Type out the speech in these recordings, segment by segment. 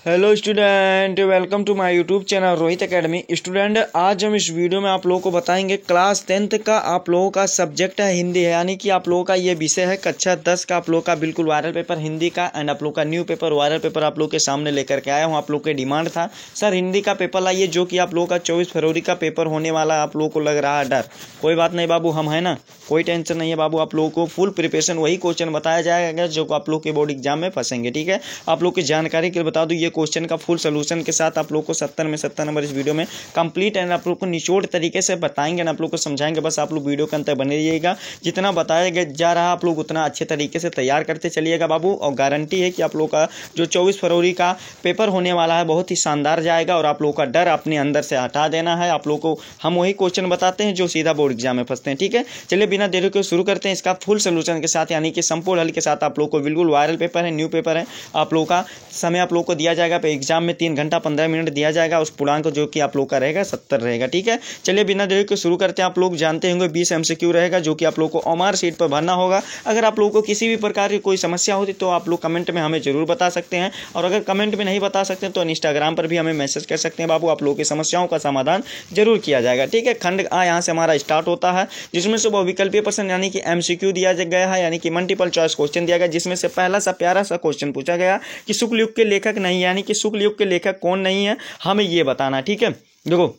Hello student, welcome to my YouTube channel Rohit Academy. Student, आज हम इस वीडियो में आप लोगों को बताएंगे क्लास 10th का आप लोगों का सब्जेक्ट है हिंदी है, यानी कि आप लोगों का ये विषय है कक्षा 10 का आप लोगों का बिल्कुल वायरल पेपर हिंदी का। एंड आप लोग का न्यू पेपर वायरल पेपर आप लोग के सामने लेकर के आया हूँ। आप लोग के डिमांड था सर हिंदी का पेपर लाइए, जो कि आप लोगों का 24 फरवरी का पेपर होने वाला। आप लोगों को लग रहा है डर, कोई बात नहीं बाबू, हम है ना, कोई टेंशन नहीं है बाबू। आप लोगों को फुल प्रिपरेशन वही क्वेश्चन बताया जाएगा जो आप लोग के बोर्ड एग्जाम में फंसेंगे। ठीक है, आप लोग की जानकारी के लिए बता दूं, ये क्वेश्चन का फुल सोल्यूशन के साथ आप लोग को 70 में 70 नंबर इस वीडियो में कंप्लीट एंड आप लोग को निचोड़ तरीके से बताएंगे ना, आप लोग को समझाएंगे। बस आप लोग वीडियो के अंतर बने रहिएगा, जितना बताया जा रहा है आप लोग उतना अच्छे तरीके से तैयार करते चलिएगा बाबू। और गारंटी है कि आप लोग का जो 24 फरवरी का पेपर होने वाला है बहुत ही शानदार जाएगा और आप लोग का डर अपने अंदर से हटा देना है। आप लोग को हम वही क्वेश्चन बताते हैं जो सीधा बोर्ड एग्जाम में फंसते हैं। ठीक है, चलिए बिना देरी के शुरू करते हैं इसका फुल सोल्यूशन के साथ, यानी कि संपूर्ण हल के साथ। आप लोग को बिल्कुल वायरल पेपर है, न्यू पेपर है। आप लोग का समय आप लोग को दिया जाएगा एग्जाम में 3 घंटा 15 मिनट दिया जाएगा। उस पूर्णांक जो कि आप लोग का रहेगा 70 रहेगा। ठीक है, चलिए बिना देरी के शुरू करते हैं। आप लोग जानते होंगे 20 MCQ रहेगा जो कि आप लोग को ओएमआर शीट पर भरना होगा। अगर आप लोगों को किसी भी प्रकार की कोई समस्या होती तो आप लोग कमेंट में हमें जरूर बता सकते हैं, और अगर कमेंट में नहीं बता सकते तो इंस्टाग्राम पर भी हमें मैसेज कर सकते हैं बाबू। आप लोगों की समस्याओं का समाधान जरूर किया जाएगा। ठीक है, खंड आ यहाँ से हमारा स्टार्ट होता है, जिसमें से बहुविकल्पीय प्रश्न यानी कि MCQ दिया गया है, यानी कि मल्टीपल चॉइस क्वेश्चन दिया गया, जिसमें से पहला सा प्यारा सा क्वेश्चन पूछा गया कि शुक्ल युग के लेखक नहीं, यानी कि शुक्ल युग के लेखक कौन नहीं है हमें ये बताना। ठीक है, देखो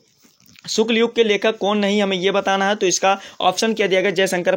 शुक्ल युग के लेखक कौन नहीं हमें ये बताना है, तो इसका ऑप्शन क्या दिया गया, जयशंकर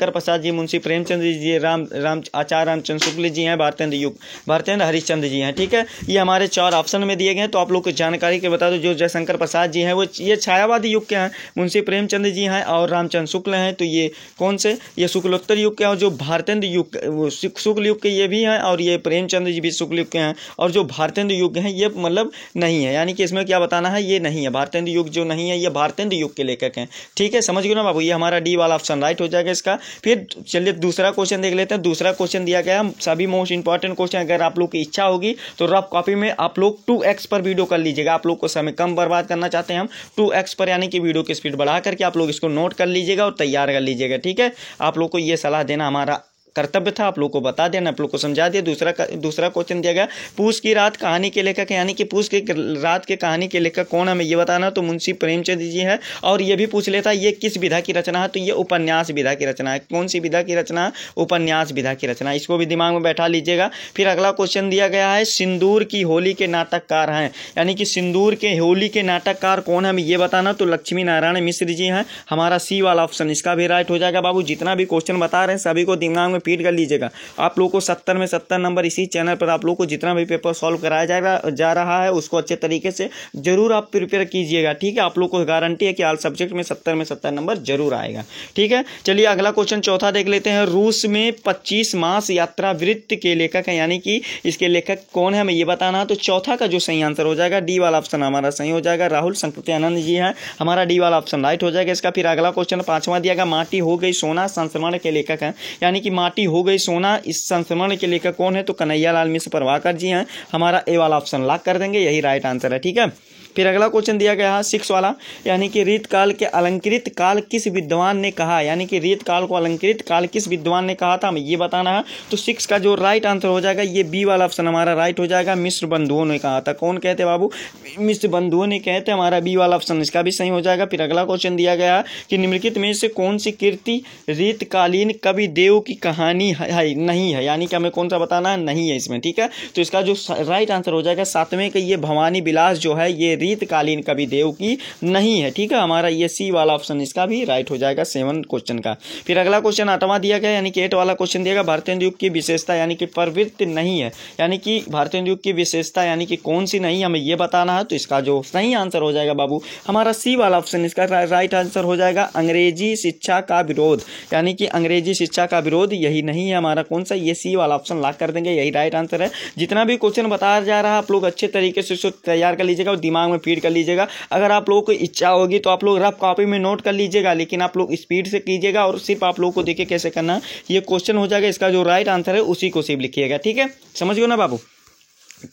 प्रसाद जी, मुंशी प्रेमचंद जी, आचार्य रामचंद्र शुक्ल जी हैं, भारतेंद्र हरिश्चंद्र जी हैं। ठीक है, ये हमारे 4 ऑप्शन में दिए गए हैं। तो आप लोग को जानकारी के बता दो, जो जयशंकर प्रसाद जी हैं वो ये छायावादी युग के हैं, मुंशी प्रेमचंद जी हैं और रामचंद्र शुक्ल हैं, तो ये कौन से, ये शुक्लोत्तर युग के हैं। और जो भारतेंद्र युग शुक्ल युग के ये भी हैं, और ये प्रेमचंद जी भी शुक्ल युग के हैं, और जो भारतेंद्र युग हैं ये मतलब नहीं है, यानी कि इसमें क्या बताना है, ये नहीं है, भारतेंद्र युग जो नहीं है ये भारतेंद्र युग के लेखक हैं। ठीक है, समझ गए ना बाबू, ये हमारा डी वाला ऑप्शन राइट हो जाएगा इसका। फिर चलिए दूसरा क्वेश्चन देख लेते हैं। दूसरा क्वेश्चन दिया गया सभी मोस्ट इंपॉर्टेंट क्वेश्चन, अगर आप लोग की इच्छा होगी तो रफ कॉपी में आप लोग 2x पर वीडियो कर लीजिएगा। आप लोग को समय कम बर्बाद करना चाहते हैं हम 2x पर, यानी कि वीडियो की स्पीड बढ़ा करके आप लोग इसको नोट कर लीजिएगा और तैयार कर लीजिएगा। ठीक है, आप लोग को ये सलाह देना हमारा कर्तव्य था, आप लोग को बता देना, आप लोग को समझा दिया। दूसरा क्वेश्चन दिया गया पूस की रात कहानी के लेखक है, यानी कि पूस की रात के कहानी के लेखक कौन है हमें ये बताना, तो मुंशी प्रेमचंद जी है। और ये भी पूछ लेता है ये किस विधा की रचना है, तो ये उपन्यास विधा की रचना है। कौन सी विधा की रचना है, उपन्यास विधा की रचना, इसको भी दिमाग में बैठा लीजिएगा। फिर अगला क्वेश्चन दिया गया है सिंदूर की होली के नाटककार हैं, यानी कि सिंदूर के होली के नाटककार कौन है हमें ये बताना, तो लक्ष्मी नारायण मिश्र जी हैं। हमारा सी वाला ऑप्शन इसका भी राइट हो जाएगा बाबू। जितना भी क्वेश्चन बता रहे हैं सभी को दिमाग में फीड कर लीजिएगा। आप लोगों को 70 में 70 नंबर इसी चैनल पर आप लोगों को जितना भी पेपर सॉल्व कराया जा रहा है उसको अच्छे तरीके से जरूर आप प्रिपेयर कीजिएगा। ठीक है, आप लोग को गारंटी है कि ऑल सब्जेक्ट में 70 में 70 नंबर जरूर आएगा। ठीक है, चलिए अगला क्वेश्चन चौथा देख लेते हैं। रूस में 25 मास यात्रा वृत्त के लेखक है, यानी कि इसके लेखक कौन है हमें ये बताना है, तो चौथा का जो सही आंसर हो जाएगा डी वाला ऑप्शन हमारा सही हो जाएगा, राहुल संकृत्यानंद जी हैं। हमारा डी वाला ऑप्शन राइट हो जाएगा इसका। फिर अगला क्वेश्चन पांचवा दिया गया माटी हो गई सोना संस्मरण के लेखक हैं, यानी कि माटी हो गई सोना इस संस्मरण के लेखक कौन है, तो कन्हैया लाल मिश्र प्रभाकर जी हैं। हमारा ए वाला ऑप्शन लॉक कर देंगे, यही राइट आंसर है। ठीक है, फिर अगला क्वेश्चन दिया गया है 6 वाला, यानी कि रीत काल के अलंकृत काल किस विद्वान ने कहा, यानी कि रीत काल को अलंकृत काल किस विद्वान ने कहा था हमें ये बताना है। तो 6 का जो राइट आंसर हो जाएगा ये बी वाला ऑप्शन हमारा राइट हो जाएगा, मिश्र बंधुओं ने कहा था। कौन कहते बाबू, मिश्र बंधुओं ने कहते, हमारा बी वाला ऑप्शन इसका भी सही हो जाएगा। फिर अगला क्वेश्चन दिया गया कि निम्नलिखित में से कौन सी कृति रीतकालीन कवि देव की कहानी है नहीं है, यानी कि हमें कौन सा बताना नहीं है इसमें। ठीक है, तो इसका जो राइट आंसर हो जाएगा 7वें का ये भवानी विलास जो है ये रीतकालीन कवि देव की नहीं है। ठीक है, हमारा ये सी वाला ऑप्शन इसका भी राइट हो जाएगा 7 क्वेश्चन का। फिर अगला क्वेश्चन 8वां दिया गया, यानी कि 8 वाला क्वेश्चन दिया गया भारतेंद्र युग की विशेषता, यानी कि प्रवृत्ति नहीं है, यानी कि भारतेंद्र युग की विशेषता यानी कि कौन सी नहीं हमें ये बताना है। तो इसका जो सही आंसर हो जाएगा बाबू हमारा सी वाला ऑप्शन इसका राइट आंसर हो जाएगा, अंग्रेजी शिक्षा का विरोध, यानी कि अंग्रेजी शिक्षा का विरोध यही नहीं है हमारा कौन सा, ये सी वाला ऑप्शन लॉक कर देंगे, यही राइट आंसर है। जितना भी क्वेश्चन बताया जा रहा है आप लोग अच्छे तरीके से इसको तैयार कर लीजिएगा और दिमाग में फीड कर लीजिएगा। अगर आप लोगों को इच्छा होगी तो आप लोग रफ कॉपी में नोट कर लीजिएगा, लेकिन आप लोग स्पीड से कीजिएगा और सिर्फ आप लोगों को देखिए कैसे करना है। ये क्वेश्चन हो जाएगा, इसका जो राइट आंसर है उसी को सिर्फ लिखिएगा। ठीक है, समझ गए ना बाबू।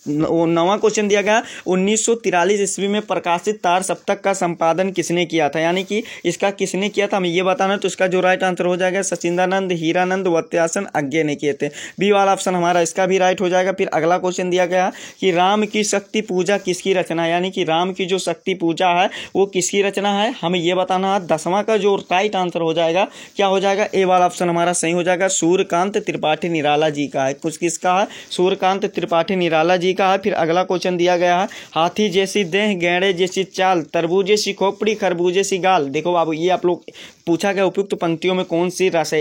नवा क्वेश्चन दिया गया 1943 ईस्वी में प्रकाशित तार सप्तक का संपादन किसने किया था, यानी कि इसका किसने किया था हमें ये बताना। तो इसका जो राइट आंसर हो जाएगा सचिंदानंद, हीरानंद, वत्यासन अज्ञे ने किए थे। बी वाला ऑप्शन हमारा इसका भी राइट हो जाएगा। फिर अगला क्वेश्चन दिया गया कि राम की शक्ति पूजा किसकी रचना है, यानी कि राम की जो शक्ति पूजा है वो किसकी रचना है, हमें ये बताना है। 10वां का जो राइट आंसर हो जाएगा क्या हो जाएगा, ए वाला ऑप्शन हमारा सही हो जाएगा, सूर्यकांत त्रिपाठी निराला जी का है। कुछ किसका है, सूर्यकांत त्रिपाठी निराला जी का है। फिर अगला क्वेश्चन दिया गया है हाथी जैसी देह, गेंडे जैसी चाल, तरबूजे सी खोपड़ी, खरबूजे सी गाल। देखो बाबू ये आप लोग पूछा गया उपयुक्त पंक्तियों में कौन सी रस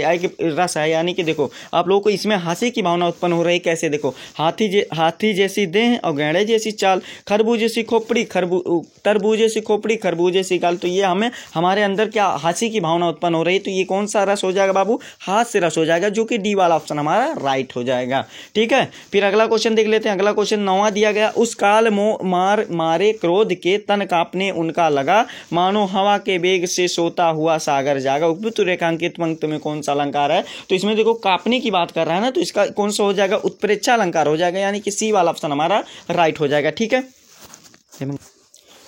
है, यानी कि देखो आप लोगों को इसमें हंसी की भावना उत्पन्न हो रही कैसे, देखो हाथी जैसी देह और गेंडे जैसी चाल, खरबूजे सी खोपड़ी, तरबूजे सी खोपड़ी, खरबूजे सी गाल। तो ये हमें हमारे अंदर क्या हंसी की भावना उत्पन्न हो रही, तो ये कौन सा रस हो जाएगा बाबू, हास्य रस हो जाएगा, जो कि डी वाला ऑप्शन हमारा राइट हो जाएगा। ठीक है, फिर अगला क्वेश्चन देख लेते हैं। अगला क्वेश्चन 9वां दिया गया उस काल मारे क्रोध के तन कांपने उनका लगा, मानो हवा के वेग से सोता हुआ सागर जागा। उपयुक्त रेखांकित पंक्ति में कौन सा अलंकार है, तो इसमें देखो कांपने की बात कर रहा है ना, तो इसका कौन सा हो जाएगा, उत्प्रेक्षा अलंकार हो जाएगा, यानी कि सी वाला ऑप्शन हमारा राइट हो जाएगा। ठीक है,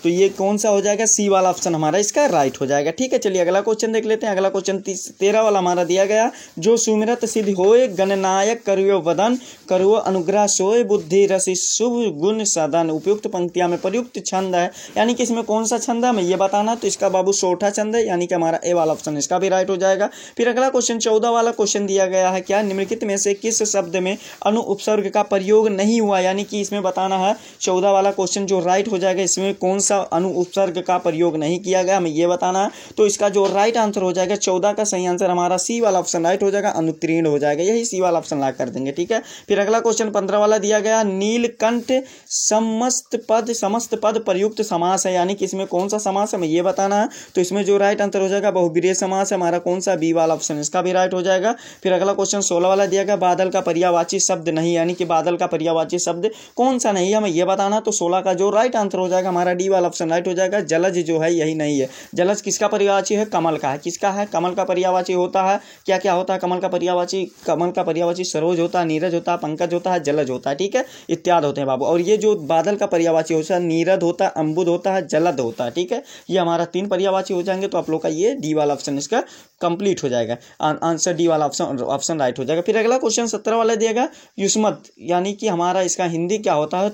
तो ये कौन सा हो जाएगा, सी वाला ऑप्शन हमारा इसका राइट हो जाएगा। ठीक है, चलिए अगला क्वेश्चन देख लेते हैं। अगला क्वेश्चन 13 वाला हमारा दिया गया जो सुमिरत सिद्ध होए गणनायक करियो वदन, करियो अनुग्रह सोए बुद्धि रसि शुभ गुण सदन। उपयुक्त पंक्तियां में प्रयुक्त छंद है, यानी कि इसमें कौन सा छंद है हमें ये बताना। तो इसका बाबू सोठा छंद है, यानी कि हमारा ए वाला ऑप्शन इसका भी राइट हो जाएगा। फिर अगला क्वेश्चन 14 वाला क्वेश्चन दिया गया है क्या निम्नलिखित में से किस शब्द में अनु उपसर्ग का प्रयोग नहीं हुआ, यानी कि इसमें बताना है। 14 वाला क्वेश्चन जो राइट हो जाएगा इसमें कौन सा अनु उपसर्ग का प्रयोग नहीं किया गया हमें ये बताना है। तो इसका जो राइट आंसर हो जाएगा 14 का सही आंसर हमारा सी वाला ऑप्शन राइट हो जाएगा, अनुत्तीर्ण हो जाएगा, यही सी वाला ऑप्शन ला कर देंगे। ठीक है, फिर अगला क्वेश्चन 15 वाला दिया गया नीलकंठ समस्त पद प्रयुक्त समास है, यानी कि इसमें कौन सा समास हमें ये बताना है। तो इसमें जो राइट आंसर हो जाएगा बहुब्रीहि समास है हमारा, कौन सा, बी वाला ऑप्शन इसका भी राइट हो जाएगा। फिर अगला क्वेश्चन 16 वाला दिया गया बादल का पर्यायवाची शब्द नहीं, यानी कि बादल का पर्यायवाची शब्द कौन सा नहीं हमें ये बताना। तो 16 का जो राइट आंसर हो जाएगा हमारा डी वाला ऑप्शन राइट हो जाएगा, जलज जो है यही नहीं है। जलज किसका पर्यायवाची है, कमल का है। किसका है, कमल का पर्यायवाची होता है, क्या क्या होता है कमल का पर्यायवाची, कमल का पर्यायवाची सरोज होता है, नीरज होता है, पंकज होता है, जलज होता है। ठीक है, इत्यादि होते हैं बाबू। और ये जो बादल का पर्यायवाची होता है नीरद होता है, अम्बुद होता है, जलद होता है। ठीक है, ये हमारा 3 पर्यायवाची हो जाएंगे, तो आप लोग का ये डी वाला ऑप्शन इसका कंप्लीट हो जाएगा, आंसर डी वाला ऑप्शन राइट हो जाएगा। फिर अगला क्वेश्चन 17 वाला दिएगा युष्मत, यानी कि हमारा इसका हिंदी क्या होता है,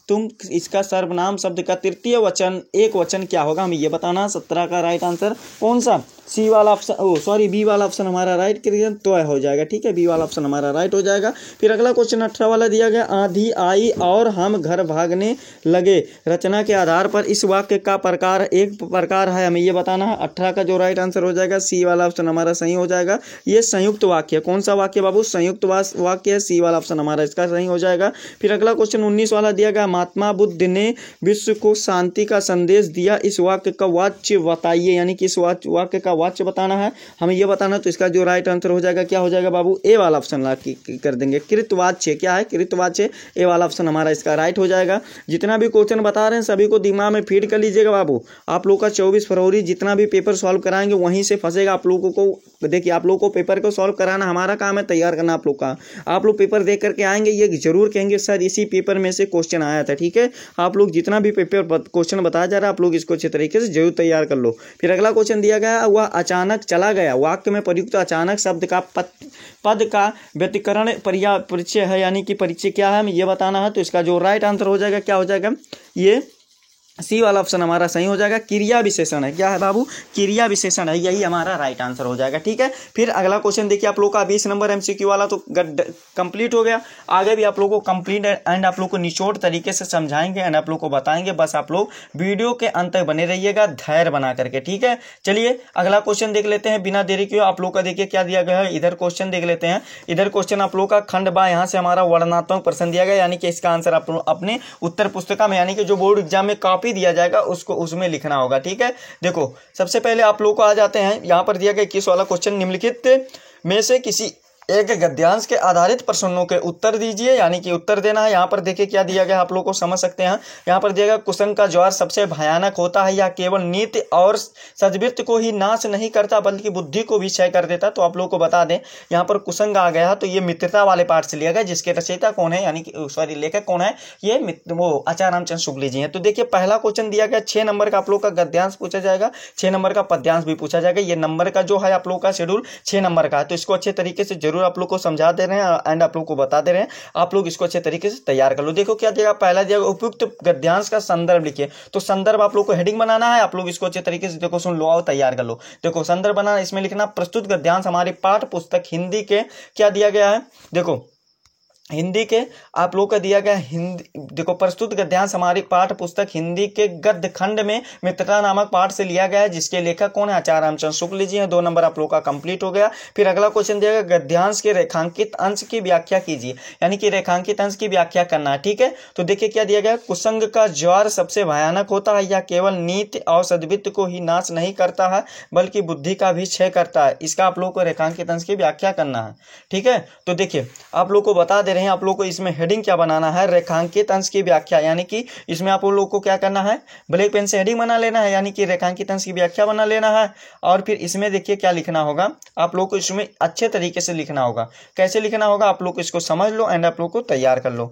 तुम इसका सर्वनाम शब्द का तृतीय वचन एक वचन क्या होगा हमें ये बताना। 17 का राइट आंसर कौन सा, सी वाला ऑप्शन बी वाला ऑप्शन हमारा राइट क्रिएशन तो हो जाएगा। ठीक है, बी वाला ऑप्शन हमारा राइट हो जाएगा। फिर अगला क्वेश्चन 18 वाला दिया गया आंधी आई और हम घर भागने लगे, रचना के आधार पर इस वाक्य का प्रकार एक प्रकार है हमें ये बताना है। 18 का जो राइट आंसर हो जाएगा सी वाला ऑप्शन हमारा सही हो जाएगा। ये संयुक्त वाक्य, कौन सा वाक्य बाबू, संयुक्त वाक्य है, सी वाला ऑप्शन हमारा इसका सही हो जाएगा। फिर अगला क्वेश्चन 19 वाला दिया गया महात्मा बुद्ध ने विश्व को शांति का संदेश दिया, इस वाक्य का वाच्य बताइए, यानी कि इस वाक्य का वाच्य बताना है हमें यह बताना। तो इसका जो राइट आंसर हो जाएगा क्या हो जाएगा बाबू, ए वाला ऑप्शन ला कर देंगे, कृतवाच्य। क्या है, कृतवाच्य, ए वाला ऑप्शन हमारा इसका राइट हो जाएगा। जितना भी क्वेश्चन बता रहे हैं सभी को दिमाग में फीड कर लीजिएगा बाबू। आप लोग का 24 फरवरी जितना भी पेपर सॉल्व कराएंगे वहीं से फंसेगा आप लोगों को। देखिए आप लोगों को पेपर को सॉल्व कराना हमारा काम है, तैयार करना आप लोग का। आप लोग पेपर देख करके आएंगे ये जरूर कहेंगे सर इसी पेपर में से क्वेश्चन आया था। ठीक है, आप लोग जितना भी पेपर क्वेश्चन बताया जा रहा है आप लोग इसको अच्छे तरीके से जरूर तैयार कर लो। फिर अगला क्वेश्चन दिया गया वह अचानक चला गया, वाक्य में प्रयुक्त अचानक शब्द का पद का व्यतिकरण परिचय है, यानी कि परिचय क्या है हमें ये बताना है। तो इसका जो राइट आंसर हो जाएगा क्या हो जाएगा, ये सी वाला ऑप्शन हमारा सही हो जाएगा, क्रिया विशेषण है। क्या है बाबू, क्रिया विशेषण है, यही हमारा राइट आंसर हो जाएगा। ठीक है, फिर अगला क्वेश्चन देखिए आप लोग का 20 नंबर एमसीक्यू वाला तो कंप्लीट हो गया। आगे भी आप लोगों को कंप्लीट एंड आप लोग को निचोड़ तरीके से समझाएंगे एंड आप लोग को बताएंगे, बस आप लोग वीडियो के अंत तक बने रहिएगा धैर्य बना करके। ठीक है, चलिए अगला क्वेश्चन देख लेते हैं बिना देरी के। आप लोग का देखिए क्या दिया गया है, इधर क्वेश्चन देख लेते हैं। इधर क्वेश्चन आप लोग का खंड बा, यहाँ से हमारा वर्णनात्मक प्रश्न दिया गया, यानी कि इसका आंसर आप अपने उत्तर पुस्तिका में, यानी कि जो बोर्ड एग्जाम में कॉपी दिया जाएगा उसको उसमें लिखना होगा। ठीक है, देखो सबसे पहले आप लोग को आ जाते हैं, यहाँ पर दिया गया 21 वाला क्वेश्चन, निम्नलिखित में से किसी एक गद्यांश के आधारित प्रश्नों के उत्तर दीजिए, यानी कि उत्तर देना है। यहाँ पर देखिए क्या दिया गया, आप लोग को समझ सकते हैं। यहाँ पर दिया गया कुसंग का ज्वार सबसे भयानक होता है, यह केवल नीति और सद्वृत्त को ही नाश नहीं करता बल्कि बुद्धि को भी क्षय कर देता। तो आप लोग को बता दें यहाँ पर कुसंग आ गया, तो ये मित्रता वाले पाठ से लिया गया, जिसके रचयिता कौन है, यानी कि सॉरी लेखक कौन है, ये वो आचार्य रामचंद्र शुक्ल जी हैं। तो देखिए पहला क्वेश्चन दिया गया 6 नंबर का आप लोग का गद्यांश पूछा जाएगा, 6 नंबर का पद्यांश भी पूछा जाएगा। ये नंबर का जो है आप लोग का शेड्यूल 6 नंबर का है, तो इसको अच्छे तरीके से जरूर आप लोग को समझा दे रहे हैं एंड आप लोग को बता दे रहे हैं, आप लोग इसको अच्छे तरीके से तैयार कर लो। देखो क्या दिया, पहला दिया उपयुक्त गद्यांश का संदर्भ लिखिए। तो संदर्भ आप लोग को हेडिंग बनाना है, आप लोग इसको अच्छे तरीके से देखो सुन लो और तैयार कर लो। देखो संदर्भ बनाना, इसमें लिखना प्रस्तुत गद्यांश हमारी पाठ्य पुस्तक हिंदी के क्या दिया गया है, देखो हिंदी के आप लोग का दिया गया हिंदी, देखो प्रस्तुत गद्यांश हमारी पाठ्य पुस्तक हिंदी के गद्य खंड में मित्रता नामक पाठ से लिया गया है, जिसके लेखक कौन है, आचार्य रामचंद्र शुक्ल जी हैं। 2 नंबर आप लोग का कंप्लीट हो गया। फिर अगला क्वेश्चन दिया गया गद्यांश के रेखांकित अंश की व्याख्या कीजिए, यानी कि रेखांकित अंश की व्याख्या करना है, ठीक है। तो देखिए क्या दिया गया, कुसंग का ज्वार सबसे भयानक होता है, यह केवल नीति और सद्वृत्त को ही नाश नहीं करता है बल्कि बुद्धि का भी क्षय करता है। इसका आप लोग को रेखांकित अंश की व्याख्या करना है, ठीक है। तो देखिए आप लोग को बता दे रहे हैं, आप लोग को इसमें हेडिंग क्या बनाना है, रेखांकित अंश की व्याख्या, यानी कि इसमें आप लोग को क्या करना है, ब्लैक पेन से हेडिंग बना लेना है, यानी कि रेखांकित अंश की व्याख्या बना लेना है। और फिर इसमें देखिए क्या लिखना होगा, आप लोग को इसमें अच्छे तरीके से लिखना होगा। कैसे लिखना होगा, आप लोग इसको समझ लो एंड आप लोग को तैयार कर लो।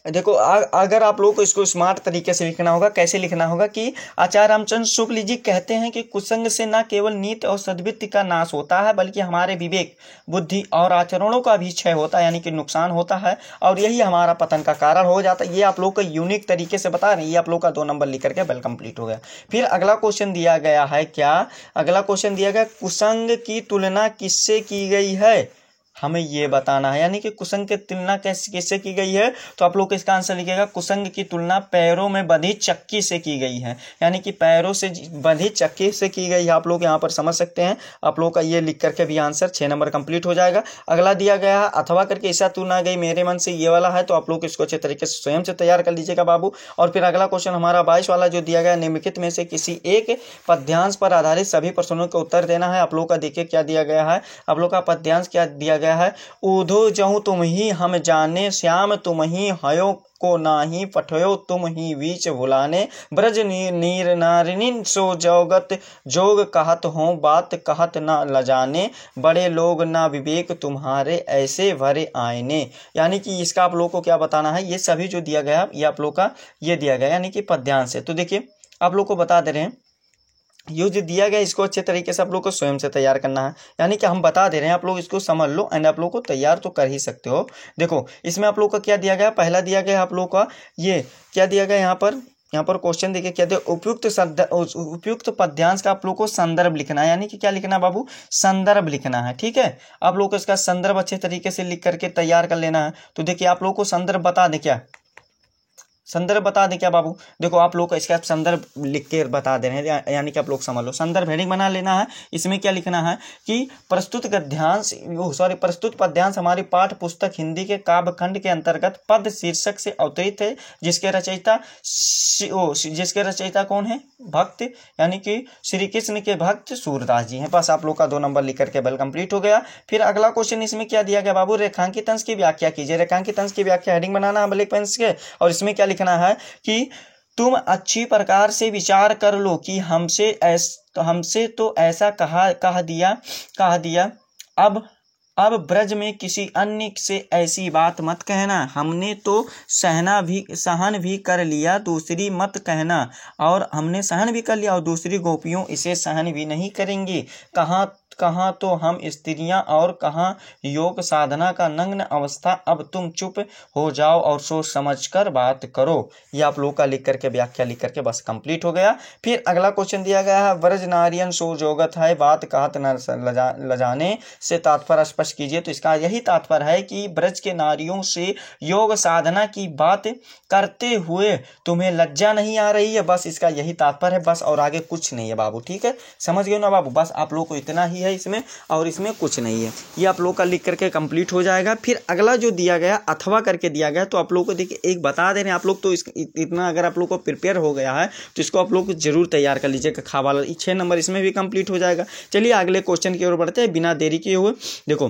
देखो अगर आप लोग को इसको स्मार्ट तरीके से लिखना होगा, कैसे लिखना होगा कि आचार्य रामचंद्र शुक्ल जी कहते हैं कि कुसंग से न केवल नीति और सद्वृत्ति का नाश होता है बल्कि हमारे विवेक, बुद्धि और आचरणों का भी क्षय होता है, यानी कि नुकसान होता है, और यही हमारा पतन का कारण हो जाता है। ये आप लोग को यूनिक तरीके से बता रहे हैं। ये आप लोग का 2 नंबर लिख करके वेल कंप्लीट हो गया। फिर अगला क्वेश्चन दिया गया है क्या, अगला क्वेश्चन दिया गया कुसंग की तुलना किससे की गई है, हमें ये बताना है, यानी कि कुसंग की तुलना किससे की गई है। तो आप लोग को इसका आंसर लिखिएगा, कुसंग की तुलना पैरों में बंधी चक्की से की गई है, यानी कि पैरों से बंधी चक्की से की गई है। आप लोग यहाँ पर समझ सकते हैं, आप लोग का ये लिख करके भी आंसर 6 नंबर कंप्लीट हो जाएगा। अगला दिया गया है अथवा करके ऐसा तुलना गई मेरे मन से, ये वाला है, तो आप लोग इसको अच्छे तरीके से स्वयं से तैयार कर लीजिएगा बाबू। और फिर अगला क्वेश्चन हमारा 22 वाला जो दिया गया, निम्नलिखित में से किसी एक पद्यांश पर आधारित सभी प्रश्नों का उत्तर देना है। आप लोग का देखिए क्या दिया गया है, आप लोग का पद्यांश क्या दिया गया है, ऊधो जहु तुम ही हम जाने, श्याम तुम ही हयो को नाही पठयो तुम ही बीच भुलाने, ब्रज नीर नारिनीन सो जौगत जोग कहत हो बात कहत न लजाने, बड़े लोग ना विवेक तुम्हारे ऐसे भरे आईने। यानी कि इसका आप लोग को क्या बताना है, ये सभी जो दिया गया ये आप लोग का ये दिया गया, यानी कि पद्यांश है। तो देखिए आप लोग को बता दे रहे हैं, ये जो दिया गया इसको अच्छे तरीके से आप लोग को स्वयं से तैयार करना है, यानी कि हम बता दे रहे हैं, आप लोग इसको समझ लो एंड आप लोग को तैयार तो कर ही सकते हो। देखो इसमें आप लोग का क्या दिया गया, पहला दिया गया आप लोग का ये क्या दिया गया, यहाँ पर क्वेश्चन देखिए क्या दिया, उपयुक्त पद्यांश का आप लोग को संदर्भ लिखना है, यानी कि क्या लिखना है बाबू, संदर्भ लिखना है, ठीक है। आप लोग को इसका संदर्भ अच्छे तरीके से लिख करके तैयार कर लेना है। तो देखिए आप लोग को संदर्भ बता दें, क्या संदर्भ बता दें क्या बाबू, देखो आप लोग का इसका संदर्भ लिख के बता दे रहे हैं, यानी कि आप लोग समझ लो। संदर्भ हेडिंग बना लेना है, इसमें क्या लिखना है कि प्रस्तुत पद्यांश हमारी पाठ्य पुस्तक हिंदी के काव्य खंड के अंतर्गत पद शीर्षक से अवतरित है, जिसके रचयिता कौन है, भक्त, यानी कि श्री कृष्ण के भक्त सूरदास जी हैं। बस आप लोग का 2 नंबर लिख करके वेल कंप्लीट हो गया। फिर अगला क्वेश्चन इसमें क्या दिया गया बाबू, रेखांकित अंश की व्याख्या कीजिए। रेखांकित अंश की व्याख्या हेडिंग बनाना है ब्लैक पेन के, और इसमें क्या लिखना है कि तुम अच्छी प्रकार से विचार कर लो कि हमसे तो ऐसा कह दिया अब ब्रज में किसी अन्य से ऐसी बात मत कहना, हमने तो सहन भी कर लिया, दूसरी मत कहना, और हमने सहन भी कर लिया और दूसरी गोपियों इसे सहन भी नहीं करेंगी। कहाँ तो हम स्त्रियां और कहाँ योग साधना का नग्न अवस्था, अब तुम चुप हो जाओ और सोच समझकर बात करो। ये आप लोग का लिख करके व्याख्या लिख करके बस कंप्लीट हो गया। फिर अगला क्वेश्चन दिया गया है, ब्रज नारियन सो जोगत है, बात कहत न लजाने से तात्पर्य स्पष्ट कीजिए। तो इसका यही तात्पर्य है कि ब्रज के नारियों से योग साधना की बात करते हुए तुम्हें लज्जा नहीं आ रही है, बस इसका यही तात्पर्य है, बस और आगे कुछ नहीं है बाबू, ठीक है, समझ गए ना बाबू, बस आप लोग को इतना ही है इसमें, और इसमें कुछ नहीं है। ये आप लोग का लिख करके कंप्लीट हो जाएगा। फिर अगला जो दिया गया अथवा करके दिया गया, तो आप लोग को देखिए एक बता दे रहे हैं, आप लोग तो इतना अगर आप लोग को प्रिपेयर हो गया है तो इसको आप लोग जरूर तैयार कर लीजिएगा। खा वाला 6 नंबर इसमें भी कंप्लीट हो जाएगा। चलिए अगले क्वेश्चन की ओर बढ़ते हैं बिना देरी किए हुए। देखो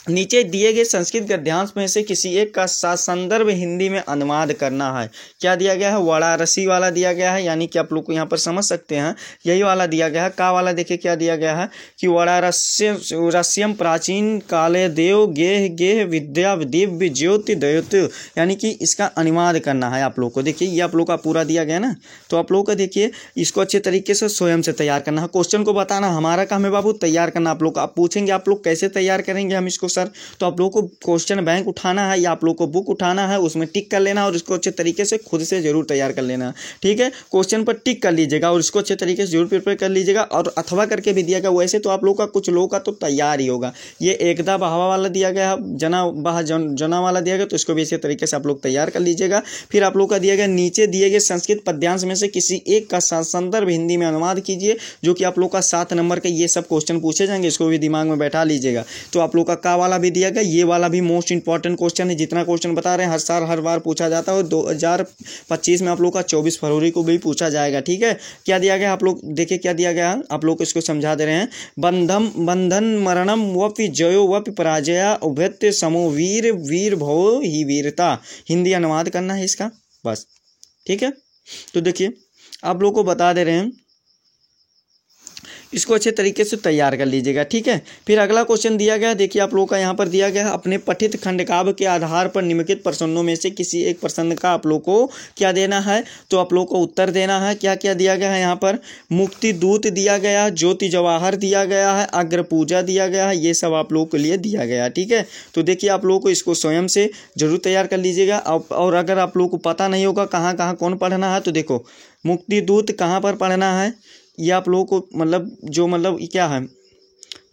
नीचे दिए गए संस्कृत गद्यांश में से किसी एक का संदर्भ हिंदी में अनुवाद करना है। क्या दिया गया है? वाराणसी वाला दिया गया है, यानी कि आप लोग को यहाँ पर समझ सकते हैं यही वाला दिया गया है। का वाला देखिए क्या दिया गया है कि वाराणस्यम प्राचीन काले देव गेह गेह विद्या दिव्य ज्योति द्योति, यानी कि इसका अनुवाद करना है आप लोग को। देखिए ये आप लोग का पूरा दिया गया ना, तो आप लोग का देखिए इसको अच्छे तरीके से स्वयं से तैयार करना है। क्वेश्चन को बताना हमारा काम है बाबू, तैयार करना आप लोग का। आप पूछेंगे आप लोग कैसे तैयार करेंगे हम इसको सर, तो आप लोगों को क्वेश्चन बैंक उठाना है या आप लोग को बुक उठाना है, उसमें टिक कर लेना और इसको अच्छे तरीके से खुद से जरूर तैयार कर लेना। ठीक है, क्वेश्चन पर टिक कर लीजिएगा और इसको अच्छे तरीके से जरूर प्रिपेयर कर लीजिएगा। और अथवा करके भी दिया गया वैसे तो आप लोग का कुछ लोगों का तो तैयार ही होगा। ये एकदा बहावा वाला दिया गया, जना बहा जना वाला दिया गया, तो इसको भी इसी तरीके से आप लोग तैयार कर लीजिएगा। फिर आप लोग का दिया गया नीचे दिए गए संस्कृत पद्यांश में से किसी एक का संदर्भ हिंदी में अनुवाद कीजिए, जो कि आप लोग का 7 नंबर के ये सब क्वेश्चन पूछे जाएंगे, इसको भी दिमाग में बैठा लीजिएगा। तो आप लोग का वाला भी दिया गया, ये वाला भी मोस्ट इंपॉर्टेंट क्वेश्चन है। जितना क्वेश्चन बता रहे हैं हर साल हर बार पूछा जाता है, 2025 में आप लोग का 24 फरवरी को भी पूछा जाएगा। ठीक है, क्या दिया गया आप लोग देखिए, क्या दिया गया आप लोग को इसको समझा दे रहे हैं। बंधन मरणम वपि जयो वपि पराजया उभ्यते समो वीर वीर भव ही वीरता, हिंदी अनुवाद करना है इसका बस। ठीक है, तो देखिए आप लोग को बता दे रहे हैं, इसको अच्छे तरीके से तैयार कर लीजिएगा। ठीक है, फिर अगला क्वेश्चन दिया गया, देखिए आप लोगों का यहाँ पर दिया गया है, अपने पठित खंडकाव्य के आधार पर निम्नलिखित प्रश्नों में से किसी एक प्रश्न का आप लोग को क्या देना है, तो आप लोग को उत्तर देना है। क्या क्या दिया गया है यहाँ पर? मुक्ति दूत दिया गया, ज्योति जवाहर दिया गया है, अग्र पूजा दिया गया है, ये सब आप लोगों के लिए दिया गया। ठीक है, तो देखिए आप लोगों को इसको स्वयं से जरूर तैयार कर लीजिएगा। और अगर आप लोग को पता नहीं होगा कहाँ कहाँ कौन पढ़ना है, तो देखो मुक्ति दूत कहाँ पर पढ़ना है, ये आप लोगों को मतलब क्या है,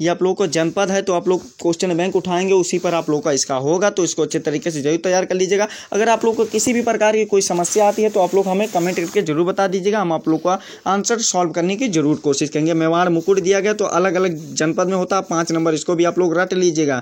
ये आप लोगों को जनपद है, तो आप लोग क्वेश्चन बैंक उठाएंगे उसी पर आप लोगों का इसका होगा, तो इसको अच्छे तरीके से जरूर तैयार कर लीजिएगा। अगर आप लोग को किसी भी प्रकार की कोई समस्या आती है तो आप लोग हमें कमेंट करके जरूर बता दीजिएगा, हम आप लोग का आंसर सॉल्व करने की जरूर कोशिश करेंगे। मेवाड़ मुकुट दिया गया, तो अलग अलग जनपद में होता है 5 नंबर, इसको भी आप लोग रट लीजिएगा।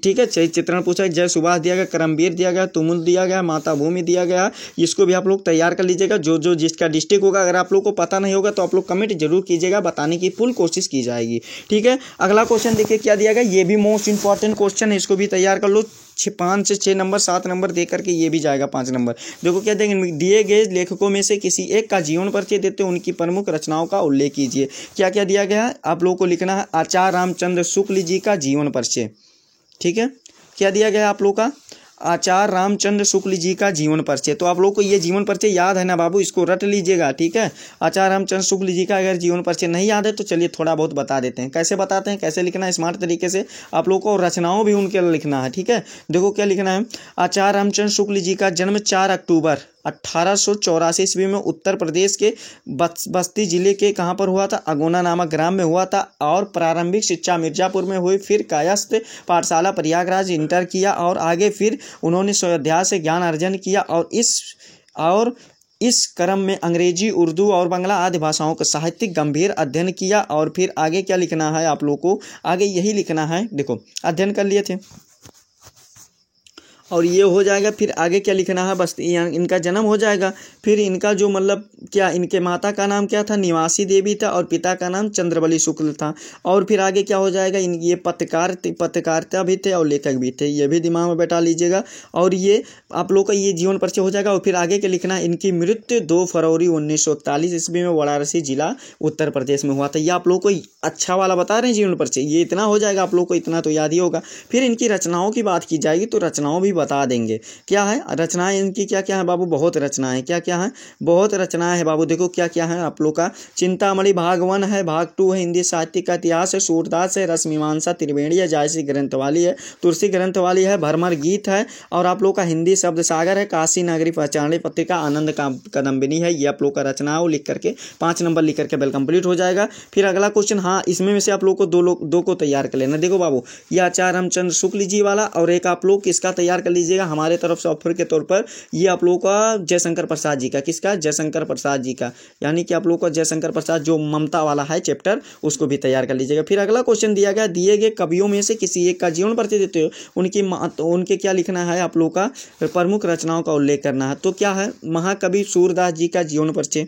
ठीक है, चित्रण पूछा, जय सुभाष दिया गया, करमवीर दिया गया, तुमुल दिया गया, माता भूमि दिया गया, इसको भी आप लोग तैयार कर लीजिएगा। जो जिसका डिस्ट्रिक्ट होगा, अगर आप लोग को पता नहीं होगा तो आप लोग कमेंट जरूर कीजिएगा, बताने की फुल कोशिश की जाएगी। ठीक है, अगला क्वेश्चन देखिए क्या दिया गया, ये भी मोस्ट इंपॉर्टेंट क्वेश्चन है, इसको भी तैयार कर लो। 5 से 6 नंबर 7 नंबर दे करके ये भी जाएगा 5 नंबर। देखो क्या देंगे, दिए गए लेखकों में से किसी एक का जीवन परिचय देते उनकी प्रमुख रचनाओं का उल्लेख कीजिए। क्या क्या दिया गया है आप लोगों को लिखना है, आचार्य रामचंद्र शुक्ल जी का जीवन परिचय। ठीक है, क्या दिया गया आप लोग का, आचार्य रामचंद्र शुक्ल जी का जीवन परिचय। तो आप लोग को ये जीवन परिचय याद है ना बाबू, इसको रट लीजिएगा। ठीक है, आचार्य रामचंद्र शुक्ल जी का अगर जीवन परिचय नहीं याद है तो चलिए थोड़ा बहुत बता देते हैं। कैसे बताते हैं, कैसे लिखना है स्मार्ट तरीके से आप लोग को, रचनाओं भी उनके लिखना है। ठीक है, देखो क्या लिखना है, आचार्य रामचंद्र शुक्ल जी का जन्म 4 अक्टूबर 1884 ईस्वी में उत्तर प्रदेश के बस्ती जिले के कहाँ पर हुआ था, अगोना नामक ग्राम में हुआ था। और प्रारंभिक शिक्षा मिर्जापुर में हुई, फिर कायस्थ पाठशाला प्रयागराज इंटर किया और आगे फिर उन्होंने स्वाध्याय से ज्ञान अर्जन किया। और इस क्रम में अंग्रेजी, उर्दू और बांग्ला आदि भाषाओं का साहित्यिक गंभीर अध्ययन किया। और फिर आगे क्या लिखना है आप लोग को, आगे यही लिखना है। देखो अध्ययन कर लिए थे और ये हो जाएगा, फिर आगे क्या लिखना है, बस इनका जन्म हो जाएगा। फिर इनका जो मतलब क्या, इनके माता का नाम क्या था, निवासी देवी था, और पिता का नाम चंद्रबली शुक्ल था। और फिर आगे क्या हो जाएगा, ये पत्रकारिता भी थे और लेखक भी थे, ये भी दिमाग में बैठा लीजिएगा। और ये आप लोग का ये जीवन परिचय हो जाएगा। और फिर आगे क्या लिखना है, इनकी मृत्यु 2 फरवरी 1941 ईस्वी में वाराणसी जिला उत्तर प्रदेश में हुआ था। ये आप लोग को अच्छा वाला बता रहे हैं जीवन परिचय, ये इतना हो जाएगा, आप लोग को इतना तो याद ही होगा। फिर इनकी रचनाओं की बात की जाएगी तो रचनाओं भी बता देंगे। क्या है रचनाएं इनकी, क्या क्या है बाबू, बहुत रचनाएं, क्या क्या है, बहुत रचनाएं है बाबू। देखो क्या क्या है आप लोग का, चिंतामणि भाग 1 है, भाग 2 है, हिंदी साहित्य का इतिहास है, सूरदास है, रसमीमांसा, त्रिवेणी है, जायसी ग्रंथ वाली है, तुलसी ग्रंथ वाली है, भरमर गीत है, और आप लोग का हिंदी शब्द सागर है, काशी नगरी पहचानी पत्रिका, आनंद का कदम्बिनी है। ये आप लोग का रचनाओं लिख करके 5 नंबर लिख करके बेल कंप्लीट हो जाएगा। फिर अगला क्वेश्चन, हाँ इसमें से आप लोग को दो को तैयार कर लेना। देखो बाबू, ये आचार्य रामचंद्र शुक्ल जी वाला, और एक आप लोग किसका तैयार कर लीजिएगा हमारे तरफ से ऑफर के तौर पर, ये आप लोगों का जयशंकर प्रसाद जी का, किसका, जयशंकर प्रसाद जी का, यानी कि आप लोगों का जयशंकर प्रसाद जो ममता वाला है चैप्टर, उसको भी तैयार कर लीजिएगा। फिर अगला क्वेश्चन दिया गया, दिए गए कवियों में से किसी एक का जीवन परिचय देते हो, उनके क्या लिखना है आप लोग का, प्रमुख रचनाओं का उल्लेख करना है। तो क्या है, महाकवि सूरदास जी का जीवन परिचय,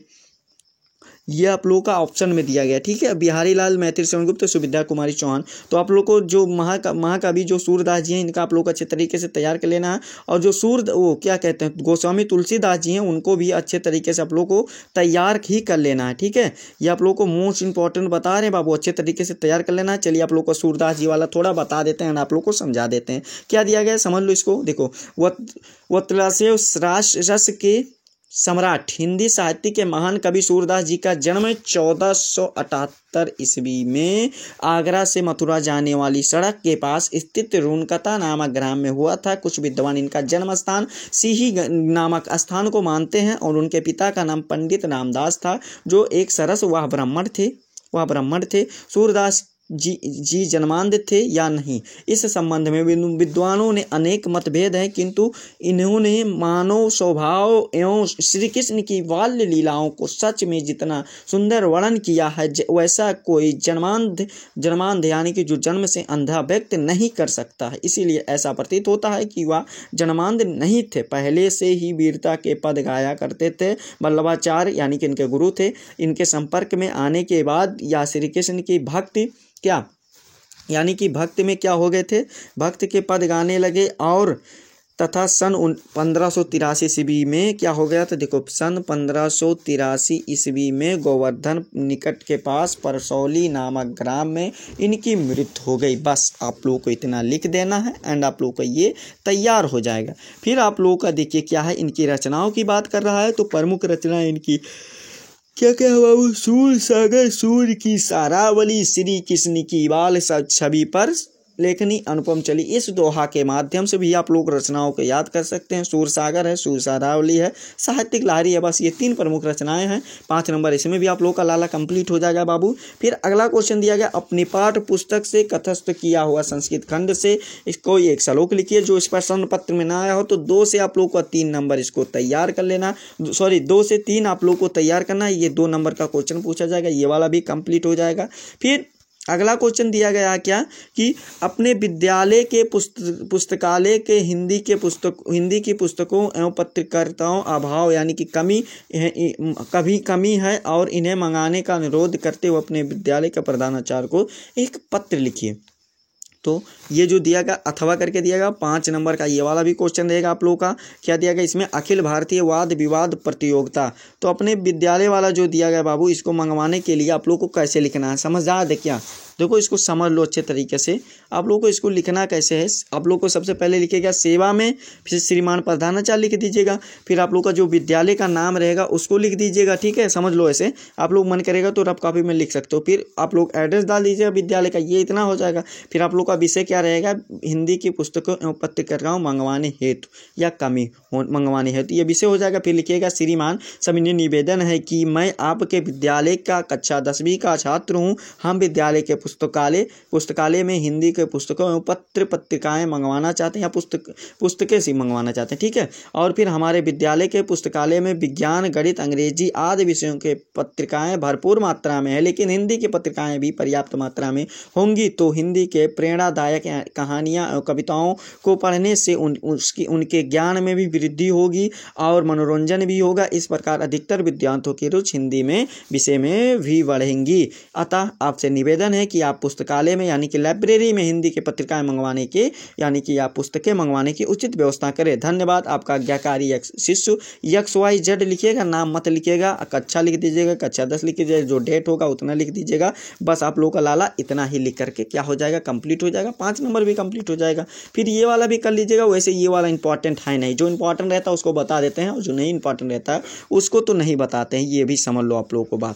ये आप लोगों का ऑप्शन में दिया गया, ठीक है। बिहारी लाल, मैथिली शरण गुप्त, सुविद्या कुमारी चौहान। तो आप लोग को जो महाकवि जो सूरदास जी हैं इनका आप लोग अच्छे तरीके से तैयार कर लेना है। और जो वो क्या कहते हैं गोस्वामी तुलसीदास जी हैं उनको भी अच्छे तरीके से आप लोग को तैयार ही कर लेना है, ठीक है। ये आप लोग को मोस्ट इंपॉर्टेंट बता रहे हैं बाबू, अच्छे तरीके से तैयार कर लेना है। चलिए आप लोग को सूरदास जी वाला थोड़ा बता देते हैं, आप लोग को समझा देते हैं क्या दिया गया है, समझ लो इसको। देखो, वत्सलासेव रस के सम्राट हिंदी साहित्य के महान कवि सूरदास जी का जन्म 1478 ईस्वी में आगरा से मथुरा जाने वाली सड़क के पास स्थित रुनकता नामक ग्राम में हुआ था। कुछ विद्वान इनका जन्म स्थान सीही नामक स्थान को मानते हैं और उनके पिता का नाम पंडित रामदास था, जो एक सरस वह ब्राह्मण थे। सूरदास जी जन्मांध थे या नहीं, इस संबंध में विद्वानों ने अनेक मतभेद हैं, किंतु इन्होंने मानव स्वभाव एवं श्री कृष्ण की बाल्य लीलाओं को सच में जितना सुंदर वर्णन किया है वैसा कोई जन्मांध यानी कि जो जन्म से अंधा व्यक्त नहीं कर सकता है। इसीलिए ऐसा प्रतीत होता है कि वह जन्मांध नहीं थे, पहले से ही वीरता के पद गाया करते थे। वल्लभाचार्य यानी कि इनके गुरु थे, इनके संपर्क में आने के बाद या श्री कृष्ण की भक्ति क्या यानी कि भक्त में क्या हो गए थे, भक्त के पद गाने लगे। और तथा सन 1583 ईस्वी में क्या हो गया था, देखो सन 1583 ईस्वी में गोवर्धन निकट के पास परसौली नामक ग्राम में इनकी मृत्यु हो गई। बस आप लोगों को इतना लिख देना है एंड आप लोगों को ये तैयार हो जाएगा। फिर आप लोगों का देखिए क्या है, इनकी रचनाओं की बात कर रहा है तो प्रमुख रचना इनकी क्या क्या है बाबू, सूर सागर, सूर की सारावली, श्री कृष्ण की बाल छवि पर लेखनी, अनुपम चली। इस दोहा के माध्यम से भी आप लोग रचनाओं को याद कर सकते हैं। सूर सागर है, सूर सारावली है, साहित्यिक लहरी है, बस ये 3 प्रमुख रचनाएं हैं। 5 नंबर इसमें भी आप लोग का लाला कंप्लीट हो जाएगा बाबू। फिर अगला क्वेश्चन दिया गया, अपनी पाठ्य पुस्तक से कथस्थ किया हुआ संस्कृत खंड से इसको एक श्लोक लिखिए। जो इस प्रश्न पत्र में ना आया हो तो 2 से आप लोग को 3 नंबर इसको तैयार कर लेना, 2 से 3 आप लोग को तैयार करना है। ये 2 नंबर का क्वेश्चन पूछा जाएगा, ये वाला भी कंप्लीट हो जाएगा। फिर अगला क्वेश्चन दिया गया क्या कि अपने विद्यालय के पुस्तकालय के हिंदी की पुस्तकों एवं पत्रकारिताओं अभाव यानी कि कमी है और इन्हें मंगाने का अनुरोध करते हुए अपने विद्यालय के प्रधानाचार्य को एक पत्र लिखिए। तो ये जो दिया गया अथवा करके दिया गया 5 नंबर का ये वाला भी क्वेश्चन रहेगा आप लोगों का। क्या दिया गया इसमें, अखिल भारतीय वाद विवाद प्रतियोगिता। तो अपने विद्यालय वाला जो दिया गया बाबू, इसको मंगवाने के लिए आप लोग को कैसे लिखना है, समझदार है क्या। देखो इसको समझ लो अच्छे तरीके से। आप लोगों को इसको लिखना कैसे है, आप लोग को सबसे पहले लिखेगा सेवा में, फिर श्रीमान प्रधानाचार्य लिख दीजिएगा, फिर आप लोग का जो विद्यालय का नाम रहेगा उसको लिख दीजिएगा, ठीक है। समझ लो ऐसे, आप लोग मन करेगा तो रफ कॉपी में लिख सकते हो। फिर आप लोग एड्रेस डाल दीजिएगा विद्यालय का, ये इतना हो जाएगा। फिर आप लोग का विषय क्या रहेगा, हिंदी की पुस्तकों एवं पत्रिकाओं मंगवाने हेतु या कमी मंगवाने हेतु, ये विषय हो जाएगा। फिर लिखिएगा श्रीमान सविनय निवेदन है कि मैं आपके विद्यालय का कक्षा 10वीं का छात्र हूँ। हम विद्यालय के पुस्तकालय में हिंदी के पुस्तकों एवं पत्रिकाएं मंगवाना चाहते हैं या पुस्तकें से मंगवाना चाहते हैं, ठीक है। और फिर हमारे विद्यालय के पुस्तकालय में विज्ञान, गणित, अंग्रेजी आदि विषयों के पत्रिकाएं भरपूर मात्रा में है, लेकिन हिंदी की पत्रिकाएं भी पर्याप्त मात्रा में होंगी। तो हिंदी के प्रेरणादायक कहानियां और कविताओं को पढ़ने से उनके ज्ञान में भी वृद्धि होगी और मनोरंजन भी होगा। इस प्रकार अधिकतर विद्यार्थियों की रुचि हिंदी में विषय में भी बढ़ेंगी। अतः आपसे निवेदन है कि आप पुस्तकालय में यानी कि लाइब्रेरी में हिंदी की पत्रिकाएं मंगवाने के यानी कि आप पुस्तकें मंगवाने की उचित व्यवस्था करें। धन्यवाद। आपका आज्ञाकारी शिष्य XYZ लिखिएगा, नाम मत लिखिएगा, कक्षा लिख दीजिएगा, कक्षा 10 लिख दीजिएगा, जो डेट होगा उतना लिख दीजिएगा। बस आप लोगों का लाला इतना ही लिख करके क्या हो जाएगा, कंप्लीट हो जाएगा। 5 नंबर भी कंप्लीट हो जाएगा। फिर ये वाला भी कर लीजिएगा। वैसे ये वाला इंपॉर्टेंट है नहीं, जो इंपॉर्टेंट रहता है उसको बता देते हैं और जो नहीं इंपॉर्टेंट रहता है उसको तो नहीं बताते हैं। ये भी समझ लो आप लोगों को बात,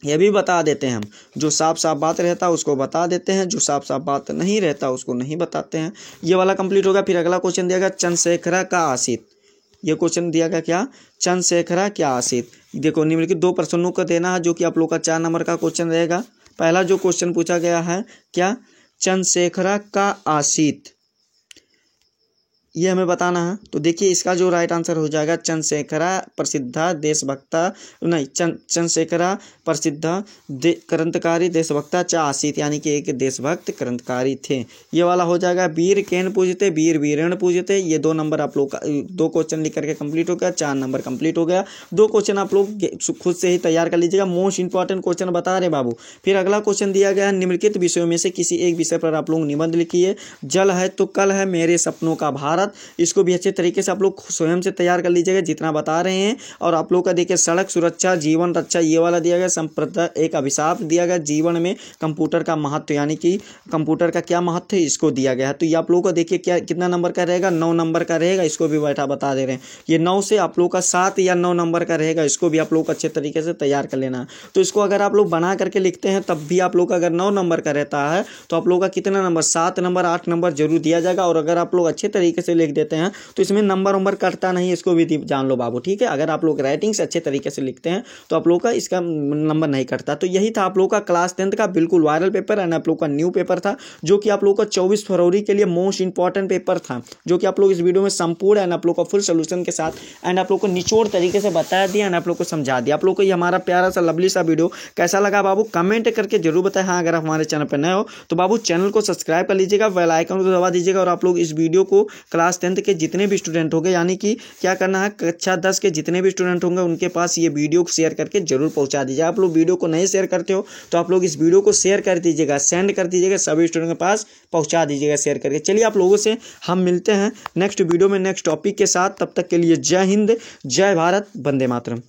ये भी बता देते हैं हम। जो साफ साफ बात रहता है उसको बता देते हैं, जो साफ साफ बात नहीं रहता उसको नहीं बताते हैं। ये वाला कंप्लीट होगा। फिर अगला क्वेश्चन दिया गया चंद्रशेखरा का आसित। ये क्वेश्चन दिया गया क्या, चंद्रशेखरा क्या आसित। देखो निम्नलिखित 2 प्रश्नों को देना है जो कि आप लोग का 4 नंबर का क्वेश्चन रहेगा। पहला जो क्वेश्चन पूछा गया है क्या, चंद्रशेखरा का आसित ये हमें बताना है। तो देखिए इसका जो राइट आंसर हो जाएगा चंद्रशेखरा प्रसिद्ध देशभक्ता, नहीं चंद्रशेखरा प्रसिद्ध क्रांतिकारी देशभक्ता चा आसित, यानी कि एक देशभक्त क्रांतिकारी थे। ये वाला हो जाएगा वीर केन पूजते वीर वीरण पूजते। ये 2 नंबर आप लोग का 2 क्वेश्चन लिख करके कंप्लीट हो गया, 4 नंबर कंप्लीट हो गया। 2 क्वेश्चन आप लोग खुद से ही तैयार कर लीजिएगा, मोस्ट इंपॉर्टेंट क्वेश्चन बता रहे बाबू। फिर अगला क्वेश्चन दिया गया है निम्नलिखित विषयों में से किसी एक विषय पर आप लोग निबंध लिखिए। जल है तो कल है मेरे सपनों का भारत, इसको भी अच्छे तरीके से आप लोग स्वयं से तैयार कर लीजिएगा जितना बता रहे हैं। और आप लोग का देखिए सड़क सुरक्षा जीवन रक्षा, ये वाला दिया गया। संप्रदाय एक अभिशाप दिया गया, जीवन में कंप्यूटर का महत्व, यानी कि कंप्यूटर का क्या महत्व है इसको दिया गया है। तो ये आप लोगों को देखिए क्या कितना नंबर का रहेगा, 9 नंबर का रहेगा। इसको भी बैठा बता दे रहे हैं, ये 9 से आप लोग का 7 या 9 नंबर का रहेगा। इसको भी आप लोग को अच्छे तरीके से तैयार कर लेना है। तो इसको अगर आप लोग बना करके लिखते हैं तब भी आप लोग का अगर 9 नंबर का रहता है तो आप लोग का कितना नंबर, 7 नंबर 8 नंबर जरूर दिया जाएगा। और अगर आप लोग अच्छे तरीके से लिख देते हैं तो इसमें नंबर कटता नहीं, इसको भी जान लो बाबू, ठीक है। अगर आप लोग राइटिंग से अच्छे तरीके से लिखते हैं तो आप लोग का इसका नंबर नहीं कटता। तो यही था आप लोग का क्लास 10th का बिल्कुल वायरल पेपर एंड आप लोग का न्यू पेपर था, जो कि आप लोग का 24 फरवरी के लिए मोस्ट इंपॉर्टेंट पेपर था, जो कि आप लोग इस वीडियो में संपूर्ण एंड आप लोग का फुल सोल्यूशन के साथ एंड आप लोग को निचोड़ तरीके से बता दिया एंड आप लोग को समझा दिया। आप लोग को ये हमारा प्यारा सा लवली सा वीडियो कैसा लगा बाबू, कमेंट करके जरूर बताएं। हाँ, अगर आप हमारे चैनल पर नए हो तो बाबू चैनल को सब्सक्राइब कर लीजिएगा, बेल आइकन को दबा दीजिएगा। और आप लोग इस वीडियो को क्लास 10th के जितने भी स्टूडेंट होंगे, यानी कि क्या करना है, कक्षा 10 के जितने भी स्टूडेंट होंगे उनके पास ये वीडियो को शेयर करके जरूर पहुंचा दीजिएगा। आप लोग वीडियो को नहीं शेयर करते हो तो आप लोग इस वीडियो को शेयर कर दीजिएगा, सेंड कर दीजिएगा, सभी स्टूडेंट के पास पहुंचा दीजिएगा शेयर करके। चलिए आप लोगों से हम मिलते हैं नेक्स्ट वीडियो में नेक्स्ट टॉपिक के साथ। तब तक के लिए जय हिंद, जय भारत, वंदे मातरम।